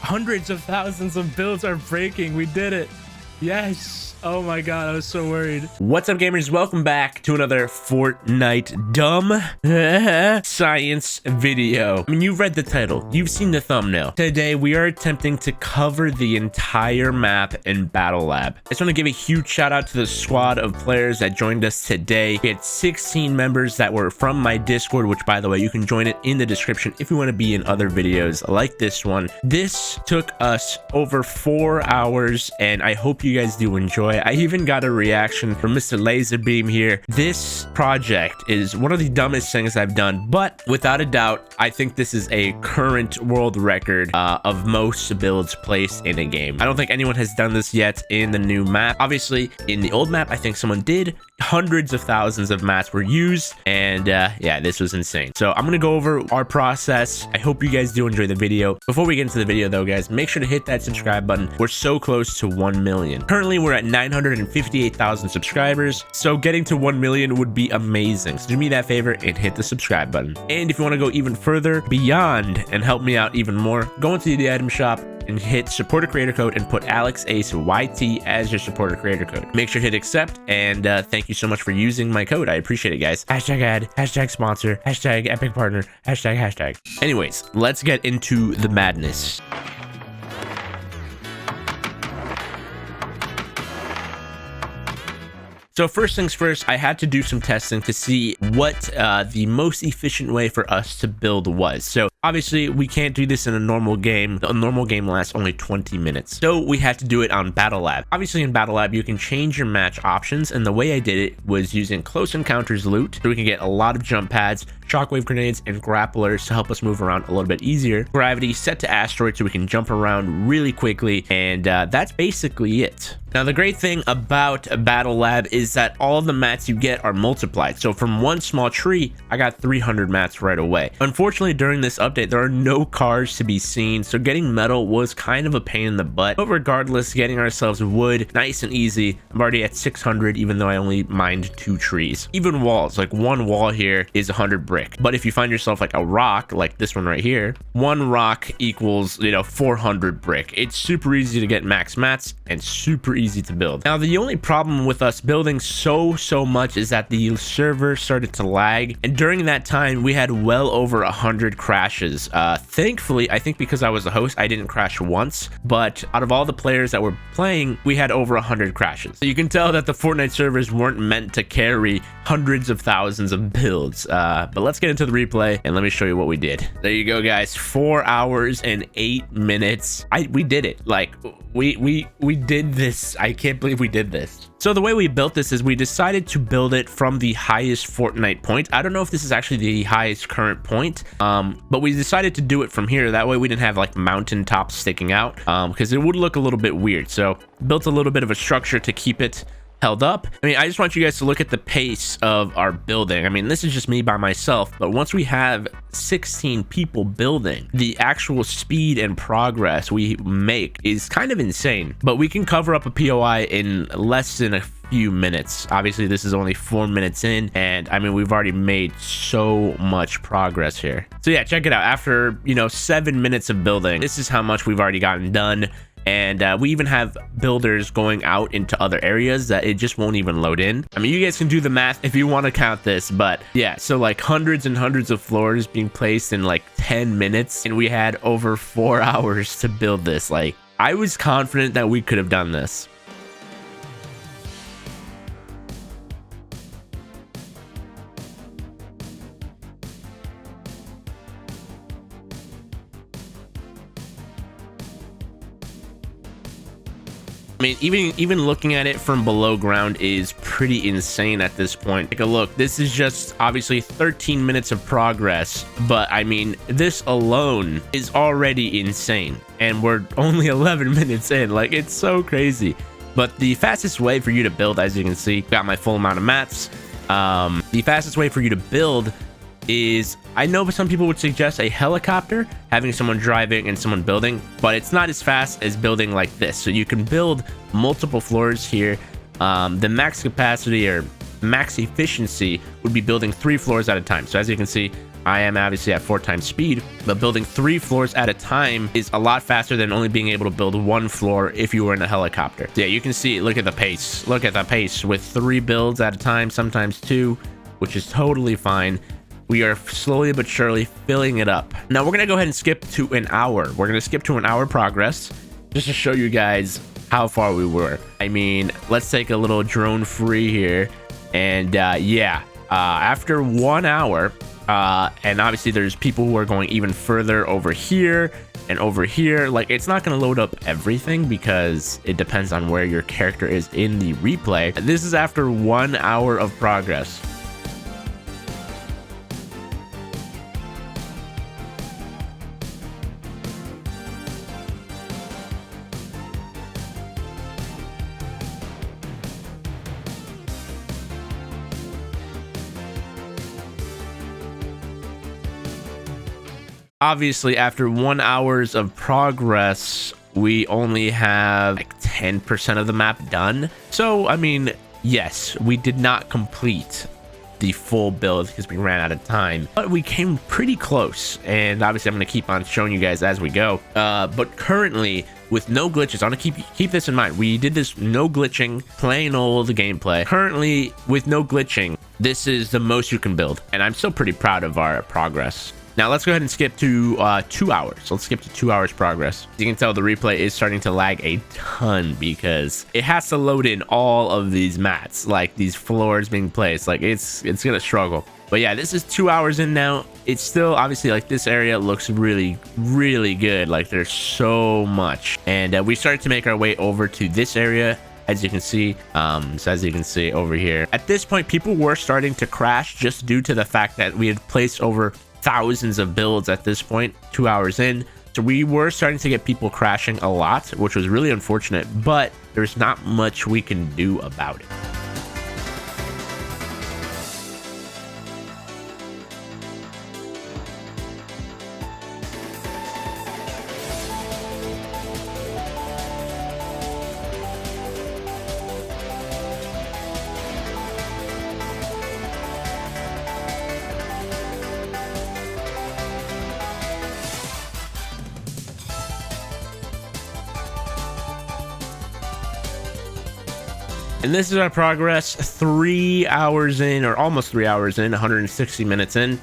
Hundreds of thousands of builds are breaking. We did it. Yes. Oh my god, I was so worried. What's up, gamers? Welcome back to another Fortnite dumb science video. I mean, you've read the title, you've seen the thumbnail. Today we are attempting to cover the entire map in Battle Lab. I just want to give a huge shout out to the squad of players that joined us today. We had 16 members that were from my Discord, which, by the way, you can join it in the description if you want to be in other videos like this one. This took us over 4 hours, and I hope you guys do enjoy. I even got a reaction from Mr. Laserbeam here. This project is one of the dumbest things I've done, but without a doubt, I think this is a current world record of most builds placed in a game. I don't think anyone has done this yet in the new map. Obviously, in the old map, I think someone did. Hundreds of thousands of mats were used, and yeah, this was insane. So I'm gonna go over our process. I hope you guys do enjoy the video. Before we get into the video though, guys, make sure to hit that subscribe button. We're so close to 1 million. Currently, we're at 958,000 subscribers, so getting to 1 million would be amazing. So do me that favor and hit the subscribe button. And if you want to go even further beyond and help me out even more, go into the item shop and hit supporter creator code and put AlexAce YT as your supporter creator code. Make sure to hit accept, and thank you so much for using my code. I appreciate it, guys. Hashtag ad, hashtag sponsor, hashtag epic partner, hashtag. Anyways, let's get into the madness. So first things first, I had to do some testing to see what the most efficient way for us to build was. So obviously we can't do this in a normal game. A normal game lasts only 20 minutes. So we had to do it on Battle Lab. Obviously in Battle Lab, you can change your match options. And the way I did it was using close encounters loot. So we can get a lot of jump pads, shockwave grenades, and grapplers to help us move around a little bit easier. Gravity set to asteroid so we can jump around really quickly. And that's basically it. Now, the great thing about Battle Lab is that all of the mats you get are multiplied. So from one small tree, I got 300 mats right away. Unfortunately, during this update, there are no cars to be seen. So getting metal was kind of a pain in the butt. But regardless, getting ourselves wood, nice and easy. I'm already at 600, even though I only mined 2 trees. Even walls, like one wall here is 100 brick. But if you find yourself like a rock, like this one right here, one rock equals, 400 brick. It's super easy to get max mats and super easy to build. Now, the only problem with us building so much is that the server started to lag, and during that time we had well over 100 crashes. Thankfully, I think because I was the host, I didn't crash once, but out of all the players that were playing, we had over 100 crashes. So you can tell that the Fortnite servers weren't meant to carry hundreds of thousands of builds. But let's get into the replay and let me show you what we did. There you go, guys. 4 hours and 8 minutes. We did it. Like, we did this. I can't believe we did this. So the way we built this is we decided to build it from the highest Fortnite point. I don't know if this is actually the highest current point, but we decided to do it from here. That way we didn't have like mountain tops sticking out, because it would look a little bit weird. So built a little bit of a structure to keep it held up. I mean, I just want you guys to look at the pace of our building. I mean, this is just me by myself, but once we have 16 people building, the actual speed and progress we make is kind of insane. But we can cover up a POI in less than a few minutes. Obviously, this is only 4 minutes in, and I mean, we've already made so much progress here. So yeah, check it out. After 7 minutes of building, this is how much we've already gotten done. And we even have builders going out into other areas that it just won't even load in. I mean, you guys can do the math if you want to count this, but yeah, so like hundreds and hundreds of floors being placed in like 10 minutes, and we had over 4 hours to build this. Like, I was confident that we could have done this. I mean, even looking at it from below ground is pretty insane at this point. Take a look. This is just obviously 13 minutes of progress, but I mean, this alone is already insane, and we're only 11 minutes in. Like, it's so crazy. But the fastest way for you to build, as you can see, got my full amount of mats. The fastest way for you to build is, I know some people would suggest a helicopter, having someone driving and someone building, but it's not as fast as building like this. So you can build multiple floors here. The max capacity or max efficiency would be building 3 floors at a time. So as you can see, I am obviously at 4 times speed, but building 3 floors at a time is a lot faster than only being able to build 1 floor if you were in a helicopter. So yeah, you can see, look at the pace. Look at the pace with 3 builds at a time, sometimes 2, which is totally fine. We are slowly but surely filling it up. Now we're gonna go ahead and skip to an hour. We're gonna skip to an hour progress just to show you guys how far we were. I mean, let's take a little drone free here. And after 1 hour, and obviously there's people who are going even further over here and over here. Like, it's not going to load up everything because it depends on where your character is in the replay. This is after 1 hour of progress. Obviously, after 1 hours of progress, we only have like 10% of the map done. So, I mean, yes, we did not complete the full build because we ran out of time, but we came pretty close. And obviously, I'm going to keep on showing you guys as we go. But currently, with no glitches, I want to keep this in mind. We did this no glitching, plain old gameplay. Currently, with no glitching, this is the most you can build. And I'm still pretty proud of our progress. Now let's go ahead and skip to 2 hours. Let's skip to 2 hours progress. As you can tell, the replay is starting to lag a ton because it has to load in all of these mats, like these floors being placed. Like it's gonna struggle. But yeah, this is 2 hours in now. It's still obviously like this area looks really, really good. Like there's so much. And we started to make our way over to this area. As you can see, over here, at this point, people were starting to crash just due to the fact that we had placed over thousands of builds at this point, 2 hours in. So we were starting to get people crashing a lot, which was really unfortunate, but there's not much we can do about it. And this is our progress 3 hours in, or almost 3 hours in, 160 minutes in.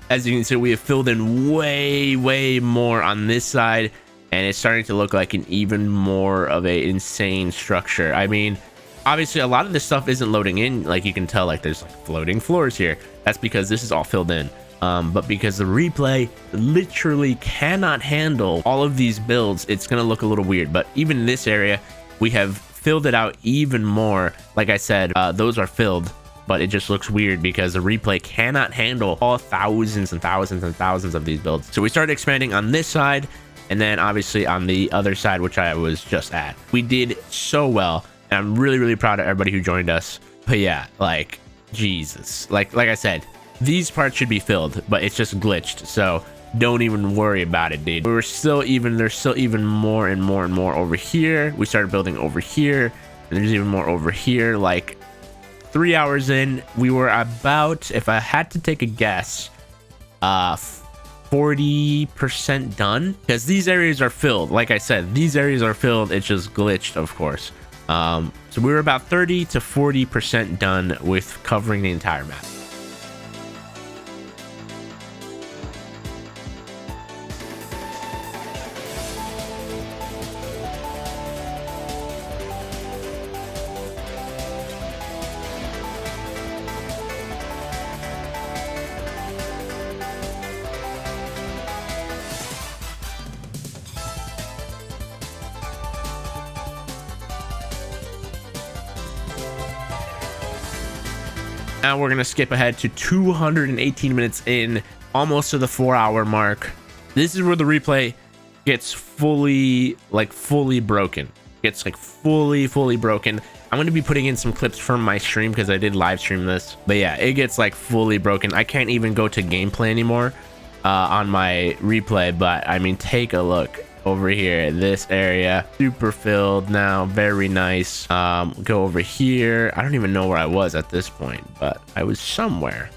As you can see, we have filled in way more on this side, and it's starting to look like an even more of a insane structure. I mean, obviously a lot of this stuff isn't loading in. Like you can tell, like there's like floating floors here. That's because this is all filled in. But because the replay literally cannot handle all of these builds, it's gonna look a little weird. But even in this area, we have filled it out even more. Like I said, those are filled, but it just looks weird because the replay cannot handle all thousands and thousands and thousands of these builds. So we started expanding on this side, and then obviously on the other side, which I was just at. We did so well, and I'm really proud of everybody who joined us. But yeah, like Jesus, like I said, these parts should be filled, but it's just glitched. So don't even worry about it, dude. There's still even more and more over here. We started building over here, and there's even more over here. Like 3 hours in, we were about, if I had to take a guess, 40% done, because these areas are filled. Like I said, these areas are filled. It's just glitched, of course. So we were about 30 to 40% done with covering the entire map. Now we're gonna skip ahead to 218 minutes in, almost to the 4 hour mark. This is where the replay gets fully broken. Gets like fully broken. I'm gonna be putting in some clips from my stream because I did live stream this. But yeah, it gets like fully broken. I can't even go to gameplay anymore on my replay. But I mean, take a look over here. This area super filled now, very nice. Go over here. I don't even know where I was at this point, but I was somewhere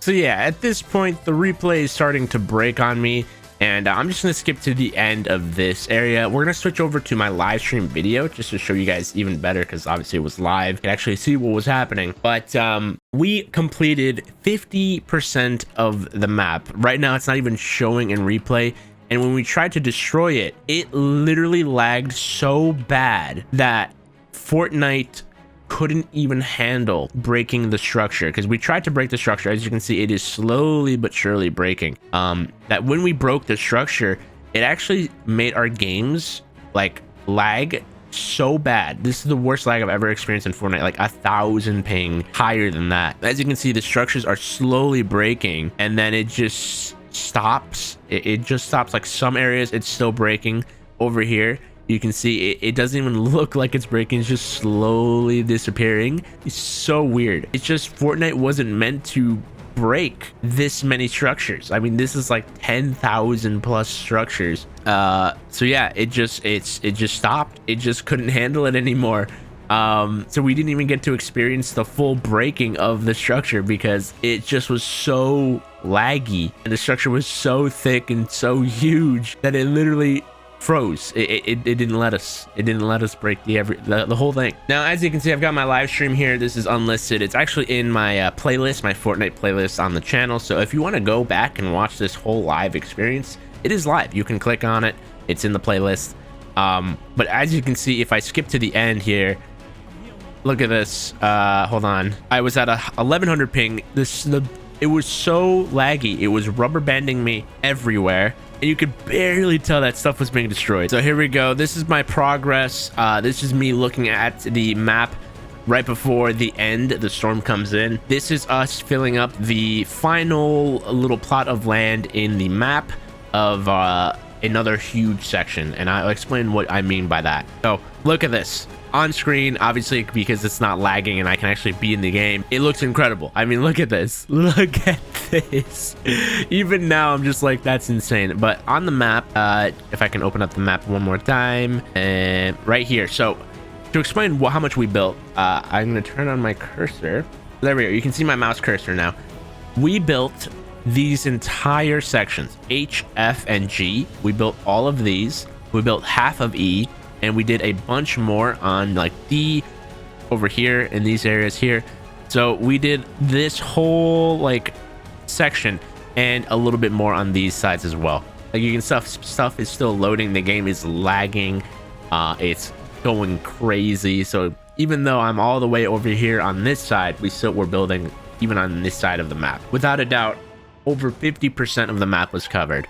So yeah, at this point, the replay is starting to break on me. And I'm just going to skip to the end of this area. We're going to switch over to my live stream video just to show you guys even better, because obviously it was live. You can actually see what was happening. But we completed 50% of the map. Right now, it's not even showing in replay. And when we tried to destroy it, it literally lagged so bad that Fortnite couldn't even handle breaking the structure, because we tried to break the structure. As you can see, it is slowly but surely breaking. That when we broke the structure, it actually made our games like lag so bad. This is the worst lag I've ever experienced in Fortnite, like 1,000 ping, higher than that. As you can see, the structures are slowly breaking, and then it just stops. It just stops. Like some areas it's still breaking. Over here you can see it doesn't even look like it's breaking. It's just slowly disappearing. It's so weird. It's just Fortnite wasn't meant to break this many structures. I mean, this is like 10,000 plus structures. So yeah, it just stopped. It just couldn't handle it anymore. So we didn't even get to experience the full breaking of the structure, because it just was so laggy, and the structure was so thick and so huge that it literally froze. It didn't let us break the whole thing. Now, as you can see, I've got my live stream here. This is unlisted. It's actually in my playlist, my Fortnite playlist on the channel. So if you want to go back and watch this whole live experience, it is live. You can click on it. It's in the playlist. But as you can see, if I skip to the end here, look at this. Hold on. I was at a 1100 ping. It was so laggy. It was rubber banding me everywhere, and you could barely tell that stuff was being destroyed. So here we go. This is my progress. This is me looking at the map right before the end, the storm comes in. This is us filling up the final little plot of land in the map of another huge section, and I'll explain what I mean by that. So look at this on screen, obviously, because it's not lagging and I can actually be in the game. It looks incredible. I mean, look at this. Look at this. Even now, I'm just like, that's insane. But on the map, if I can open up the map one more time, and right here. So to explain how much we built, I'm going to turn on my cursor. There we go. You can see my mouse cursor now. We built these entire sections, H, F, and G. We built all of these. We built half of E, and we did a bunch more on like D over here in these areas here. So we did this whole like section and a little bit more on these sides as well. Like you can stuff is still loading. The game is lagging. It's going crazy. So even though I'm all the way over here on this side, we're building even on this side of the map. Without a doubt, over 50% of the map was covered.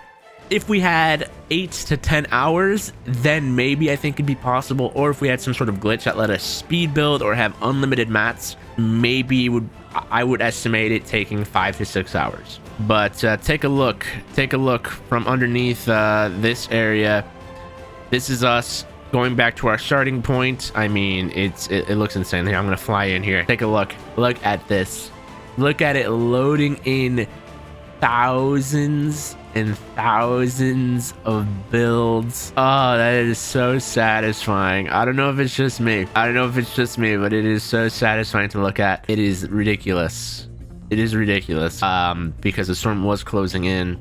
If we had 8 to 10 hours, then maybe I think it'd be possible. Or if we had some sort of glitch that let us speed build or have unlimited mats, maybe I would estimate it taking 5 to 6 hours. But take a look from underneath this area. This is us going back to our starting point. I mean, it looks insane. Here, I'm gonna fly in here. Take a look. Look at this. Look at it loading in thousands and thousands of builds. Oh, that is so satisfying. I don't know if it's just me. But it is so satisfying to look at. It is ridiculous. It is ridiculous. Because the storm was closing in.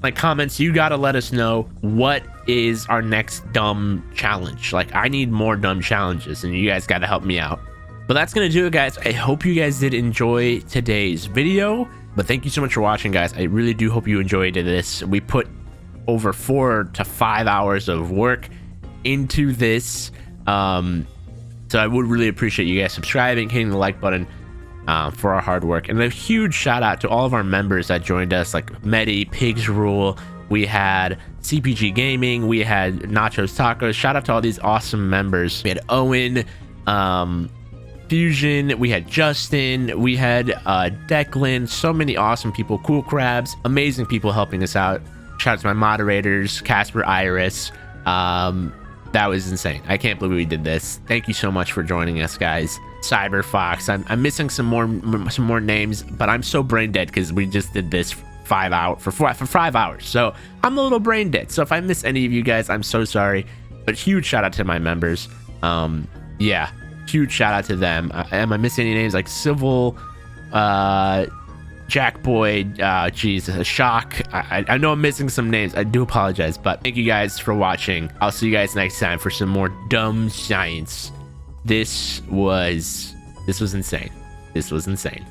Like, comments, you gotta let us know what is our next dumb challenge. Like, I need more dumb challenges, and you guys gotta help me out. But that's gonna do it, guys. I hope you guys did enjoy today's video. But thank you so much for watching, guys. I really do hope you enjoyed this. We put over 4 to 5 hours of work into this. So I would really appreciate you guys subscribing, hitting the like button for our hard work. And a huge shout out to all of our members that joined us, like Medi, Pigs Rule. We had CPG Gaming. We had Nachos Tacos. Shout out to all these awesome members. We had Owen, Fusion, we had Justin, we had Declan, so many awesome people, Cool Crabs, amazing people helping us out. Shout out to my moderators, Casper, Iris. That was insane. I can't believe we did this. Thank you so much for joining us, guys. Cyber Fox. I'm missing some more names, but I'm so brain dead because we just did this for 5 hours. So I'm a little brain dead. So if I miss any of you guys, I'm so sorry. But huge shout out to my members. Yeah. Huge shout out to them. Am I missing any names? Like Civil, Jack Boy, geez, Shock. I know I'm missing some names. I do apologize, but thank you guys for watching. I'll see you guys next time for some more dumb science. This was insane. This was insane.